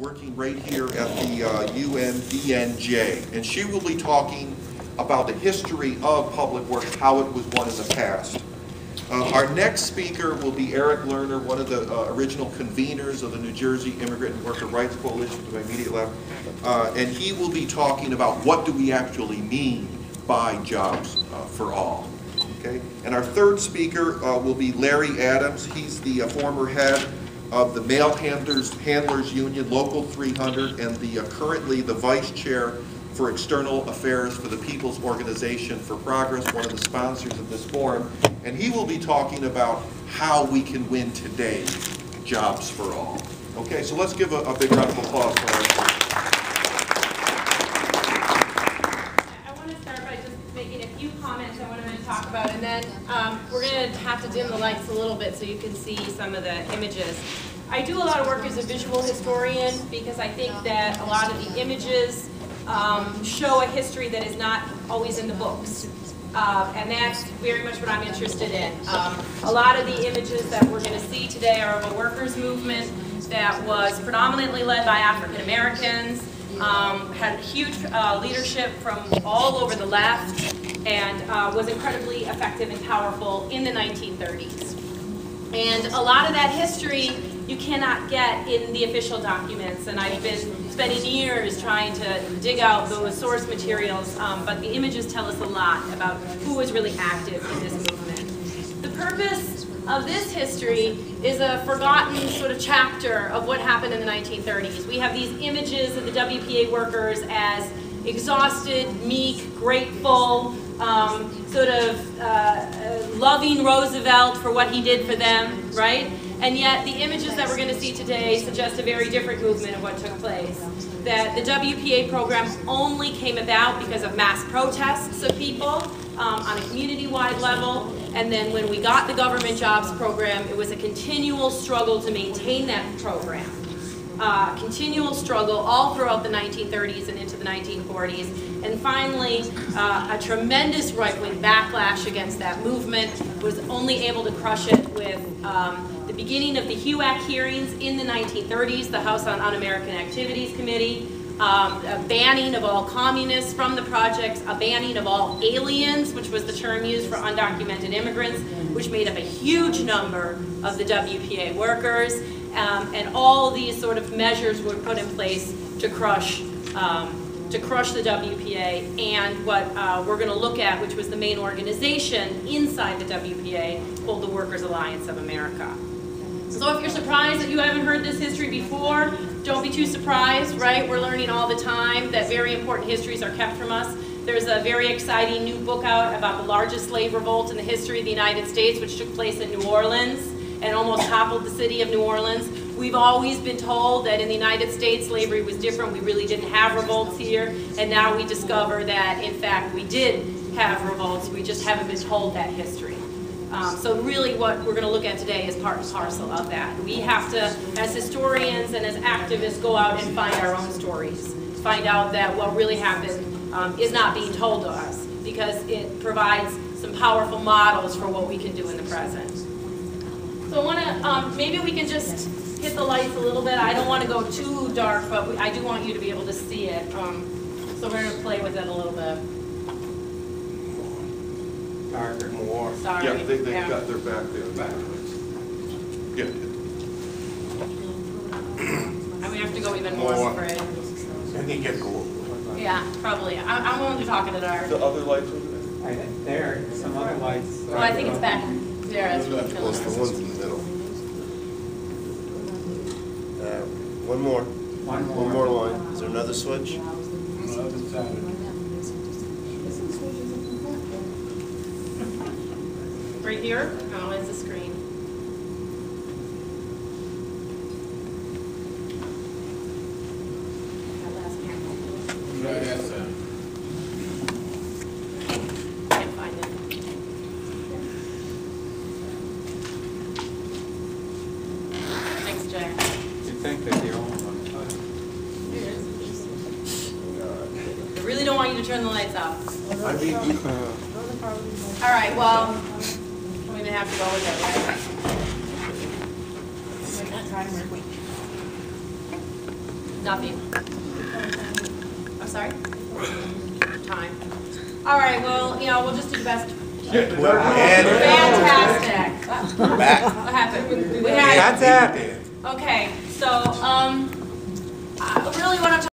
working right here at the UNDNJ, and she will be talking about the history of public works, how it was won in the past. Our next speaker will be Eric Lerner, one of the original conveners of the New Jersey Immigrant and Worker Rights Coalition to my immediate left, and he will be talking about what do we actually mean by jobs for all. Okay? And our third speaker will be Larry Adams. He's the former head of the Mail Handlers Union, Local 300, and currently the vice chair for External Affairs for the People's Organization for Progress, one of the sponsors of this forum. And he will be talking about how we can win today jobs for all. Okay, so let's give a big round of applause for our speaker. I want to start by just making a few comments on what I'm going to talk about, and then we're going to have to dim the lights a little bit so you can see some of the images. I do a lot of work as a visual historian because I think that a lot of the images show a history that is not always in the books. And that's very much what I'm interested in. A lot of the images that we're going to see today are of a workers' movement that was predominantly led by African Americans, had huge leadership from all over the left, and was incredibly effective and powerful in the 1930s. And a lot of that history you cannot get in the official documents, and I've been spending years trying to dig out those source materials, but the images tell us a lot about who was really active in this movement. The purpose of this history is a forgotten sort of chapter of what happened in the 1930s. We have these images of the WPA workers as exhausted, meek, grateful, sort of loving Roosevelt for what he did for them, right? And yet the images that we're going to see today suggest a very different movement of what took place. That the WPA program only came about because of mass protests of people on a community-wide level. And then when we got the government jobs program, it was a continual struggle to maintain that program. Continual struggle all throughout the 1930s and into the 1940s. And finally, a tremendous right-wing backlash against that movement was only able to crush it with the beginning of the HUAC hearings in the 1930s, the House on Un-American Activities Committee, a banning of all communists from the projects, a banning of all aliens, which was the term used for undocumented immigrants, which made up a huge number of the WPA workers, and all these sort of measures were put in place to crush the WPA and what we're going to look at, which was the main organization inside the WPA, called the Workers' Alliance of America. So if you're surprised that you haven't heard this history before, don't be too surprised, right? We're learning all the time that very important histories are kept from us. There's a very exciting new book out about the largest slave revolt in the history of the United States, which took place in New Orleans and almost toppled the city of New Orleans. We've always been told that in the United States slavery was different. We really didn't have revolts here, and now we discover that in fact we did have revolts. We just haven't been told that history. So really what we're going to look at today is part and parcel of that. We have to, as historians and as activists, go out and find our own stories. Find out that what really happened is not being told to us, because it provides some powerful models for what we can do in the present. So I want to, maybe we can just hit the lights a little bit. I don't want to go too dark, but I do want you to be able to see it. So we're going to play with it a little bit. Darker, more. Sorry. Yeah, they've got their back there. Yeah. And we have to go even more spread. And they get cool. Yeah, probably. I'm willing to talk in the dark. The other lights over there? There, some other lights. Well, I think it's back there. That's really Well, it's the ones in the middle. One more. One more line. Is there another switch? Right here? Oh, it's a screen. That last panel. Can't find it. Thanks, Jack. You think that the only one? I really don't want you to turn the lights off. I mean, All right, well, I'm going to have to go with it, right? Nothing. I'm sorry? Time. All right, well, we'll just do the best. Fantastic. We're back. What happened? We had, That's happening. okay, so, I really want to